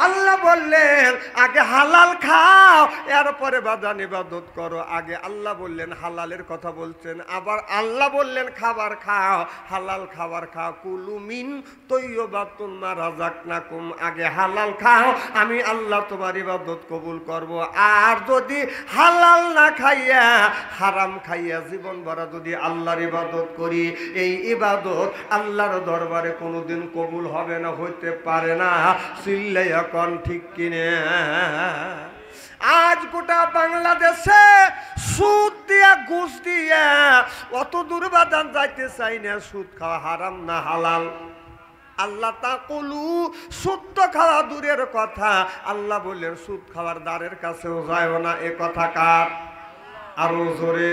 আল্লাহ বললেন আগে হালাল খাও, এরপরে বাদান ইবাদত করো। আগে আল্লাহ বললেন হালালের কথা বলছেন, আবার আল্লাহ বললেন খাবার খাও, হালাল খাবার খাও। কুলু মিন তৈয়বাতুন মা রাযাকনাকুম, আগে হালাল খাও, আমি আল্লাহ তোমার ইবাদত কবুল করব। আর যদি হালাল না খাইয়া হারাম খাইয়া জীবন ভরা যদি আল্লাহর ইবাদত করি, এই ইবাদত আল্লাহর দরবারে কোনোদিন কবুল হবে না, হইতে পারে না। চিল্লাই এখন ঠিক কিনে? আজ গোটা বাংলাদেশে সুদ দিয়া ঘুষ দিয়া অত দুর্বাদান যাইতে চাই না। সুদ খাওয়া হারাম না হালাল? আল্লাহ তাকুলু, সুদ খাওয়া দূরের কথা, আল্লাহ বললেন সুদ খাওয়ার দ্বারের কাছেও যায় না। এ কথা কার? আরো জোরে।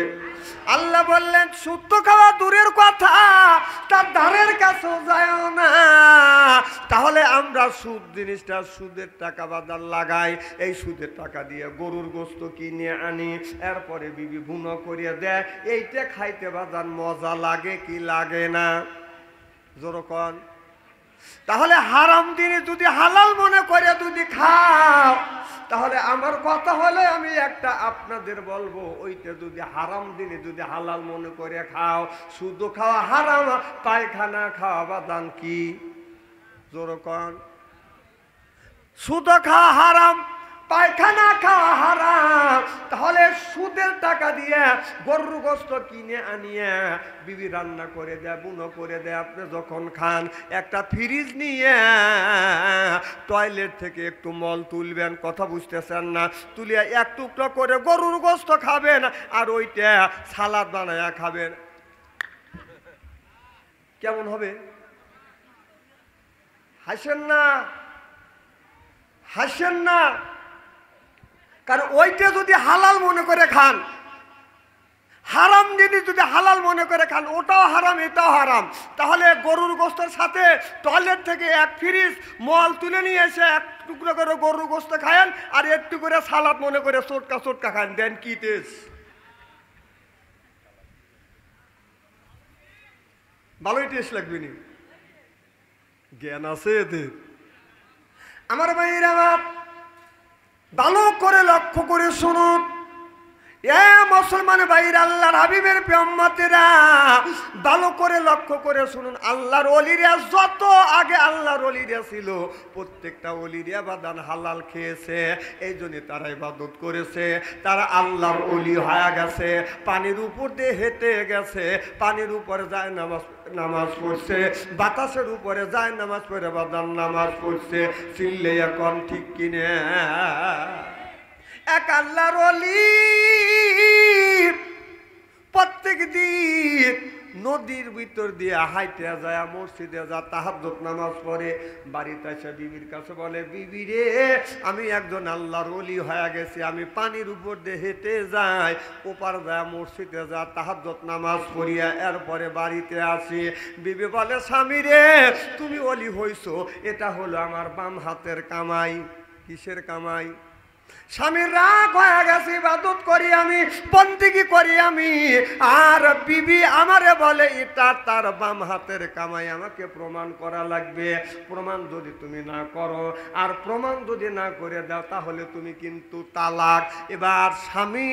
আল্লাহ বললেন সুদ খাওয়া দূরের কথা, তার দ্বারের কাছেও যায় না। তাহলে আমরা সুদ জিনিসটা, সুদের টাকা বাজার লাগাই, এই সুদের টাকা দিয়ে গরুর গোস্ত কিনে আনি, এরপরে বিবি বুনো করিয়ে দেয়, এইটা খাইতে বাজার মজা লাগে কি লাগে না? জোরকন। তাহলে হারাম দিনে যদি হালাল মনে করে যদি খাও, তাহলে আমার কথা হলে আমি একটা আপনাদের বলবো, ওইটা যদি হারাম দিনে যদি হালাল মনে করে খাও, শুধু খাওয়া হারাম, পায়খানা খাওয়া বাদান কি? জোরকন। শুধু খাওয়া হারাম, পায়খানা খাওয়া হারাম। তাহলে সুদের টাকা দিয়ে গরুর গোস্ত কিনে আনিয়ে বিবি রান্না করে দেয়, বুনো করে দেয়, আপনি যখন খান একটা ফ্রিজ নিয়ে টয়লেট থেকে একটু মল তুলবেন, কথা বুঝতেছেন না? তুলিয়া এক টুকরো করে গরুর গোস্ত খাবেন, আর ওইটা সালাদ বানায়া খাবেন। কেমন হবে? হাসেন না, হাসেন না। কারণ ওইটা যদি হালাল মনে করে খান, হারাম জিনিস যদি হালাল মনে করে খান, ওটাও হারাম এটাও হারাম। তাহলে গরুর গোস্তের সাথে টয়লেট থেকে এক ফ্রিজ মল তুলে নিয়ে এসে এক টুকরো করে গরুর গোস্ত খায়েন, আর একটু করে সালাদ মনে করে চটকা চটকা খান, দেন কি টেস্ট! ভালোই টেস্ট লাগবে নি? জ্ঞান আছে এদের? আমার ভাইয়ের আমার ভালো করে লক্ষ্য করে শুনুন, এ মুসলমান ভাইরা, আল্লাহর হাবিবের উম্মতেরা, ভালো করে লক্ষ্য করে শুনুন। আল্লাহর ওলিরা যত আগে আল্লাহর ওলিরা ছিল, প্রত্যেকটা ওলিরা বাদান হালাল খেয়েছে, এই জন্য তারা ইবাদত করেছে, তারা আল্লাহর ওলি হয়ে গেছে। পানির উপর দিয়ে হেঁটে গেছে, পানির উপরে যায় নামাজ পড়ছে, বাতাসের উপরে যায় নামাজ পড়ে বাদান নামাজ পড়ছে। চিল্লে এখন ঠিক কিনে? এক আল্লাহর ওলি প্রত্যেক দিন নদীর ভিতর দিয়ে হাইটে যায়, মসজিদে যায়, তাহাজ্জুদ নামাজ পড়ে, বাড়িতে এসে বিবির কাছে বলে, বিবি রে, আমি একজন আল্লাহর ওলি হয়ে গেছি, আমি পানির উপর দিয়ে হেঁটে যাই, ওপার যায়, মসজিদে যায়, তাহাজ্জুদ নামাজ পড়িয়া এরপরে বাড়িতে আসি। বিবি বলে, স্বামী রে, তুমি ওলি হইছো, এটা হলো আমার বাম হাতের কামাই। কিসের কামাই? স্বামীর রাগ হয়ে গেছে, ইবাদত করি আমি, বন্দেগী করি আমি, আর বিবি আমারে বলে এটা তার বাম হাতের কামাই, আমাকে প্রমাণ করা লাগবে। প্রমাণ যদি তুমি না করো, আর প্রমাণ যদি না করে দাও, তাহলে তুমি কিন্তু তালাক। এবার স্বামী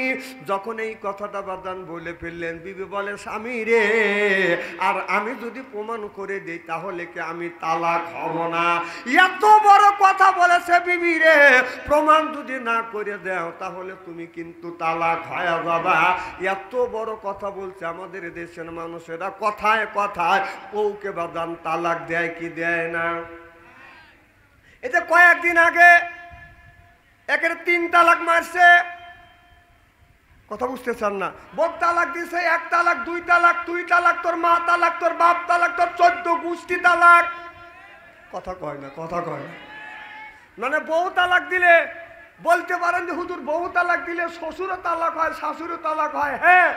যখন এই কথাটা বাদান বলে ফেললেন, বিবি বলে, স্বামী রে, আর আমি যদি প্রমাণ করে দিই, তাহলে কি আমি তালাক হব না? এত বড় কথা বলেছে বিবি রে, প্রমাণ যদি না করে দাও, তাহলে তুমি কিন্তু তালাক হয়ে যাবা। এত বড় কথা বলছে। আমাদের দেশের মানুষেরা কথায় কথায় বউকে বাদান তালাক দেয় কি দেয় না? এতে কয়েকদিন আগে একের 3 তালাক মারছে, কথা বুঝতেছেন না? বউ তালাক দিছে, 1 তালাক, 2 তালাক, 2 তালাক, তোর মা তালাক, তোর বাপ তালাক, তোর 14 গোষ্ঠী তালাক। কথা কয় না, কথা কয় না। মানে বউ তালাক দিলে বলতে পারেন যে হুজুর, বউ তালাক দিলে শ্বশুরও তালাক হয়, শাশুড়ও তালাক হয়। হ্যাঁ,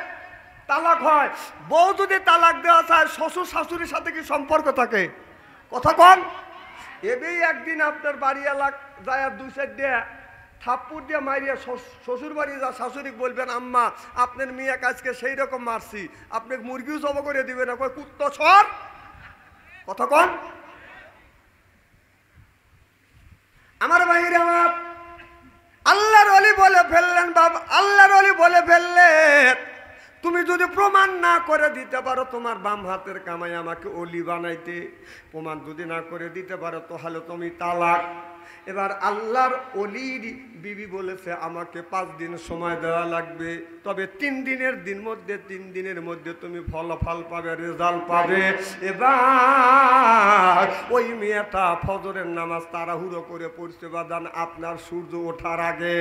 তালাক হয়। বউ যদি তালাক দেওয়া চায়, শ্বশুর শাশুড়ির সাথে কি সম্পর্ক থাকে? কথা কন। এবেই একদিন আপনার বাড়ি এলাক যায়, 2-4 দিয়ে থাপ্পড় দিয়ে মারিয়া শ্বশুর বাড়ি যা শাশুড়ি বলবেন, আম্মা আপনার মেয়ে কাজকে সেই রকম মারছি, আপনি মুরগিও জব করে দিবেন না, কয় কুত্তো সর। কথা কন। আমার ভাইরা আমার, আল্লাহর ওলি বলে ফেললেন, বাবা আল্লাহর ওলি বলে ফেললেন, তুমি যদি প্রমাণ না করে দিতে পারো তোমার বাম হাতের কামাই আমাকে ওলি বানাইতে, প্রমাণ যদি না করে দিতে পারো তাহলে তুমি তালাক। এবার আল্লাহর ওলির বিবি বলেছে আমাকে 5 দিন সময় দেওয়া লাগবে, তবে 3 দিনের মধ্যে তুমি ফলাফল পাবে, রেজাল্ট পাবে। এবার ওই মেয়েটা ফজরের নামাজ তাড়াহুড়ো করে পড়ছে বাদান আপনার সূর্য ওঠার আগে,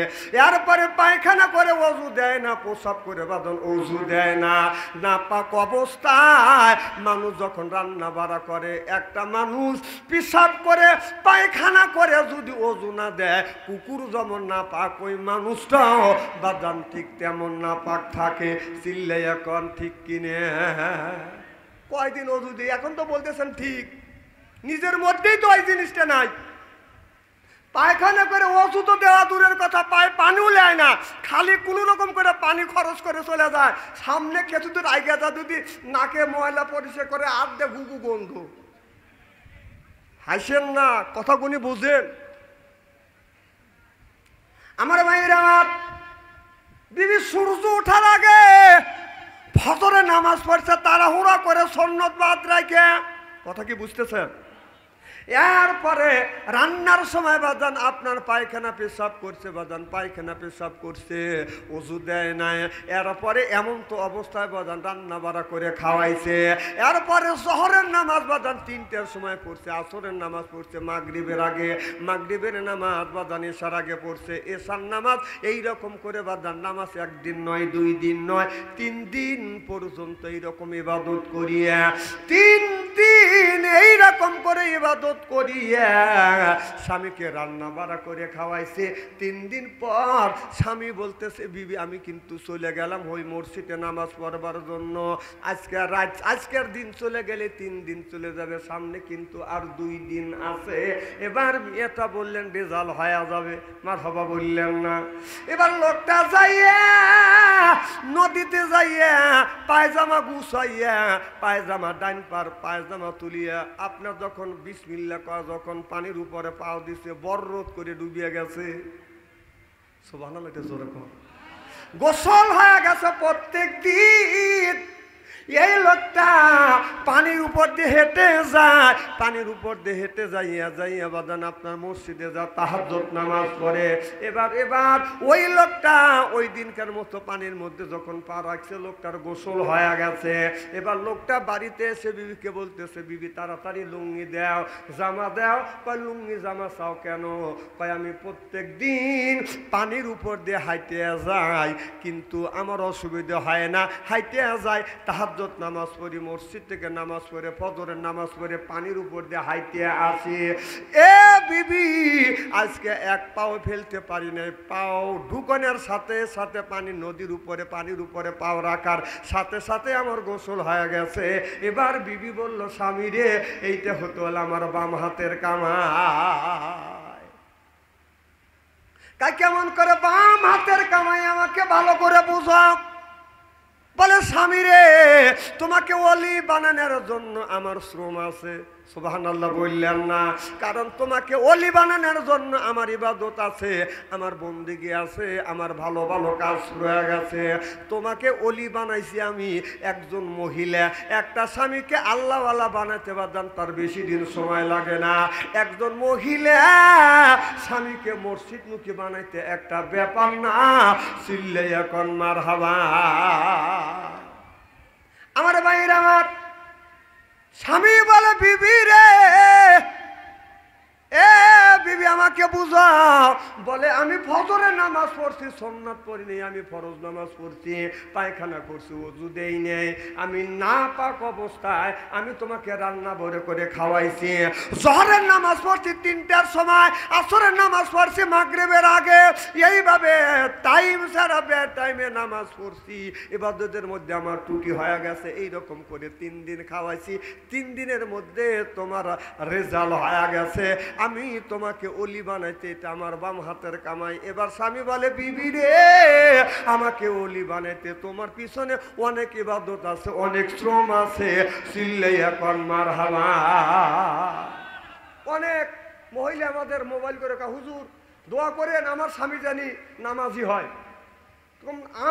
এরপরে পায়খানা করে ওযু দেয় না, প্রসাব করে বাদান ওযু দেয় না, নাপাক অবস্থায় মানুষ যখন রান্না বাড়া করে, একটা মানুষ পেশাব করে পায়খানা করে যদি ওযু না দেয়, কুকুর যেমন না পাক ওই মানুষটাও বাদান ঠিক তেমন না পাক থাকে। চিল্লাই এখন ঠিক কিনে, কয়দিন ওযু দিই, এখন তো বলতেছেন ঠিক, নিজের মধ্যেই তো ওই জিনিসটা নাই। পায়খানা করে ওষু তো দেওয়া দূরের কথা, পায়ে পানিও নেয় না, খালি কোনো রকম করে পানি খরচ করে চলে যায়। সামনে খেতুদের আইগাটা যদি নাকে ময়লা পরিষ্কার করে আর দে গুগু গন্ধ। হাসেন না, কথাগুলি বুঝেন আমার ভাইরা। বিবি সূর্য ওঠার আগে ফজরে নামাজ পড়ছে তাড়াহুড়া করে সুন্নত বাদ রাখে, কথা কি বুঝতেছেন? এরপরে রান্নার সময় বাজান আপনার পায়খানা পেশাব করছে, বাজান পায়খানা পেশাব করছে, ওযু দেয় নাই, এরপরে এমন তো অবস্থায় বাজান রান্না বাড়া করে খাওয়াইছে। এরপরে জোহরের নামাজ বাজান 3টার সময় পড়ছে, আসরের নামাজ পড়ছে মাগরিবের আগে, মাগরিবের নামাজ বাজান এশার আগে পড়ছে, এশার নামাজ এইরকম করে বাজান নামাজ 1 দিন নয় 2 দিন নয় 3 দিন পর্যন্ত এইরকম ইবাদত করিয়া, 3 দিন এইরকম করে ইবাদত করিয়া স্বামীকে রান্না বাড়া করে খাওয়াইছে। 3 দিন পর স্বামী বলতেছে বিবি আমি কিন্তু চলে গেলাম ওই মসজিদে নামাজ পড়বার জন্য, আজকের দিন চলে গেলে 3 দিন চলে যাবে, সামনে কিন্তু আর 2 দিন আছে। এবার মেয়েটা বললেন রেজাল্ট হয়ে যাবে, মারহাবা বললেন না। এবার লোকটা যাইয়া নদীতে যাইয়া পায়জামা গুছাইয়া, পায়জামা ডাইন পার পায়জামা তুলিয়া আপনার যখন বিসমিল্লাহ করা যখন পানির উপরে পাও দিছে বররত করে ডুবিয়ে গেছে। সুবহানাল্লাহ, এটা জোরে কর। গোসল হয়ে গেছে প্রত্যেক দিন। এই লোকটা পানির উপর দিয়ে হেঁটে যায়, পানির উপর দিয়ে হেঁটে যাইয়া বাদান আপনার মসজিদে যা তাহাজ্জুদ নামাজ পড়ে। এবার ওই লোকটা ওই দিনকার মতো পানির মধ্যে যখন পা রাখছে লোকটার গোসল হয়ে গেছে। এবার লোকটা বাড়িতে এসে বিবিকে বলতেছে বিবি তাড়াতাড়ি লুঙ্গি দাও, জামা দাও। কয় লুঙ্গি জামা চাও কেন? কয় আমি প্রত্যেক দিন পানির উপর দিয়ে হাইটে যাই, কিন্তু আমার অসুবিধা হয় না, হাইটে যাই তাহাজ্জুদ নামাজ পড়ি, মসজিদ থেকে নামাজ পড়ে ফজরের নামাজ পড়ে পানির উপর দিয়ে হাইটে আসি। এ বিবি আজকে এক পাও ফেলতে পারি নাই, পাও ঢুকানোর সাথে সাথে পানি নদীর উপরে পানির উপরে পাও রাখার সাথে সাথে আমার গোসল হয়ে গেছে। এবার বিবি বলল স্বামী রে এইটা হতো হলো আমার বাম হাতের কামাই। কেমন করে বাম হাতের কামাই আমাকে ভালো করে বুঝাও। বলে স্বামী রে তোমাকে ওলি বানানোর জন্য আমার শ্রম আছে। সুবহানাল্লাহ বললেন না, কারণ তোমাকে ওলি বানানোর জন্য আমার ইবাদত আছে, আমার বন্দেগী আছে, আমার ভালো ভালো কাজ রয়ে গেছে। তোমাকে ওলি বানাইছি আমি। একজন মহিলা একটা স্বামীকে আল্লাহওয়ালা বানাতে পারতাম তার বেশি দিন সময় লাগে না। একজন মহিলা স্বামীকে মসজিদমুখী বানাইতে একটা ব্যাপার না। চিল্লে এখন মারহাবা। আমার ভাইরা আমার, স্বামী বলে বিবি রে এ বিবি আমাকে বুঝাও। বলে আমি ফজরের নামাজ পড়ছি, সুন্নাত পড়িনি, আমি ফরজ নামাজ পড়ছি, পায়খানা করছি, ওযু দেই নেই, আমি না পাক অবস্থায় আমি তোমাকে রান্না ভরে করে খাওয়াইছি। জোহরের নামাজ পড়ছি 3টার সময়, আসরের নামাজ পড়ছি মাগরিবের আগে, এইভাবে টাইম ছাড়া টাইমে নামাজ পড়ছি। ইবাদতের মধ্যে আমার ত্রুটি হয়ে গেছে, এইরকম করে 3 দিন খাওয়াইছি। 3 দিনের মধ্যে তোমার রেজাল্ট হয়ে গেছে, আমি তোমাকে ওলি বানাইতে এটা আমার বাম হাতের কামাই। এবার স্বামী বলে বিবি রে আমাকে ওলি বানাইতে তোমার পিছনে অনেক ইবাদত আছে, অনেক শ্রম আছে। চিল্লাই এখন মারহাবা। অনেক মহিলা আমাদের মোবাইল করে হুজুর দোয়া করেন আমার স্বামী জানি নামাজি হয়।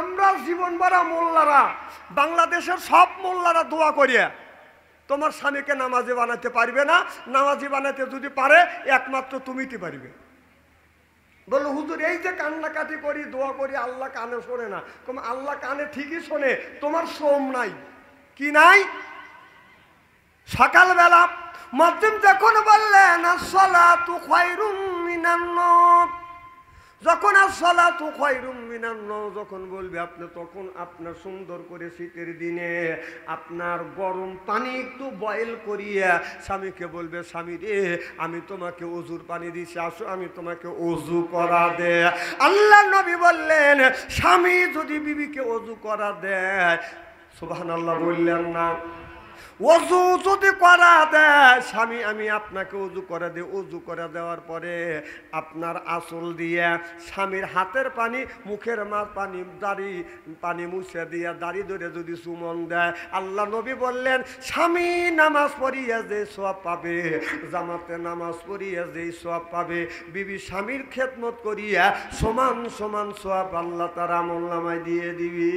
আমরা জীবন ভরা মোল্লারা, বাংলাদেশের সব মোল্লারা দোয়া করিয়া তোমার স্বামীকে নামাজি বানাতে পারবে না। নামাজি বানাতে যদি পারে একমাত্র তুমিতে পারবে। বললো হুজুর এই যে কান্নাকাটি করি দোয়া করি আল্লাহ কানে শোনে না। আল্লাহ কানে ঠিকই শোনে, তোমার শ্রম নাই। কি নাই? সকালবেলা মুয়াজ্জিন যখন বললেন আসসালাতু খায়রুম মিনান নাওম, যখন আসসালাতু খায়রুম মিনান নাওম যখন বলবে আপনি তখন আপনার সুন্দর করে শীতের দিনে আপনার গরম পানি একটু বয়েল করিয়া স্বামীকে বলবে স্বামী রে আমি তোমাকে ওযুর পানি দিছি, আসো আমি তোমাকে ওযু করা দে। আল্লাহ নবী বললেন স্বামী যদি বিবিকে ওযু করা দেয়, সুবহানাল্লাহ বললেন না, ওযু যদি করা দেয় স্বামী আমি আপনাকে ওযু করে দিই, ওযু করে দেওয়ার পরে আপনার আঁচল দিয়ে স্বামীর হাতের পানি মুখের পানি দাড়ি পানি মুছে দিয়ে দাড়ি ধরে যদি চুমন দেয়, আল্লাহ নবী বললেন স্বামী নামাজ পড়িয়া যে সওয়াব পাবে, জামাতে নামাজ পড়িয়া যে সওয়াব পাবে, বিবি স্বামীর খেদমত করিয়া সমান সমান সওয়াব আল্লাহ তার আমলনামায় দিয়ে দিবি।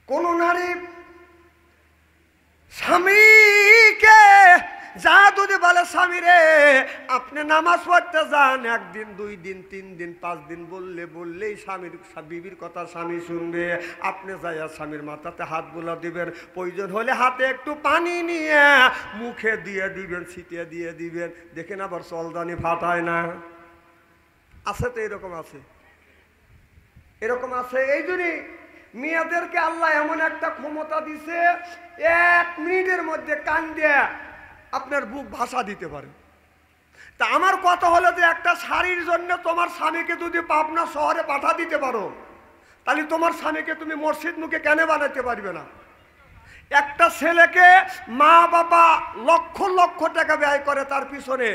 কোন নারী স্বামীকে যা যদি বলে স্বামী রে আপনি নামাজ পড়তে যান, একদিন 2 দিন 3 দিন 5 দিন বললেই স্বামীর বিবির কথা স্বামী শুনবে। আপনি যাইয়া স্বামীর মাথাতে হাত বুলা দিবেন, প্রয়োজন হলে হাতে একটু পানি নিয়ে মুখে দিয়ে দিবেন, ছিটিয়ে দিয়ে দিবেন, দেখেন আবার চলদানি ফাটায় না। আছে তো এরকম আছে, এরকম আছে। এই জন্যই মেয়েদেরকে আল্লাহ এমন একটা ক্ষমতা দিছে 1 মিনিটের মধ্যে কান দিয়ে আপনার বুক ভাষা দিতে পারে। তা আমার কথা হলো যে একটা শাড়ির জন্য তোমার স্বামীকে যদি পাবনা শহরে পাঠা দিতে পারো, তাহলে তোমার স্বামীকে তুমি মসজিদ মুখে কেন বানাতে পারবে না? একটা ছেলেকে মা বাবা লক্ষ লক্ষ টাকা ব্যয় করে, তার পিছনে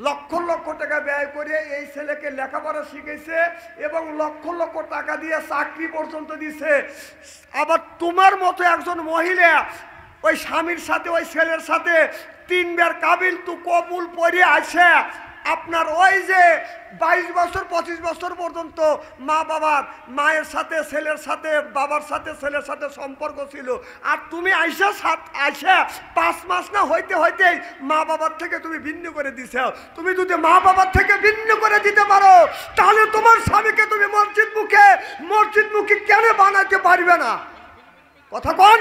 লক্ষ লক্ষ টাকা ব্যয় করে এই ছেলেকে লেখাপড়া শিখেছে এবং লক্ষ লক্ষ টাকা দিয়ে চাকরি পর্যন্ত দিছে। আবার তোমার মতো একজন মহিলা ওই স্বামীর সাথে ওই ছেলের সাথে 3 বার কাবিল তু কবুল পড়ে আসে, আপনার ওই যে 22 বছর 25 বছর পর্যন্ত মা বাবার মায়ের সাথে ছেলের সাথে বাবার সাথে ছেলের সাথে সম্পর্ক ছিল, আর তুমি আইসা 5 মাস না হইতে হইতেই মা বাবার থেকে তুমি ভিন্ন করে দিছো। তুমি যদি মা বাবার থেকে ভিন্ন করে দিতে পারো তাহলে তোমার স্বামীকে তুমি মসজিদ মুখে কেন বানাতে পারবে না? কথা কোন?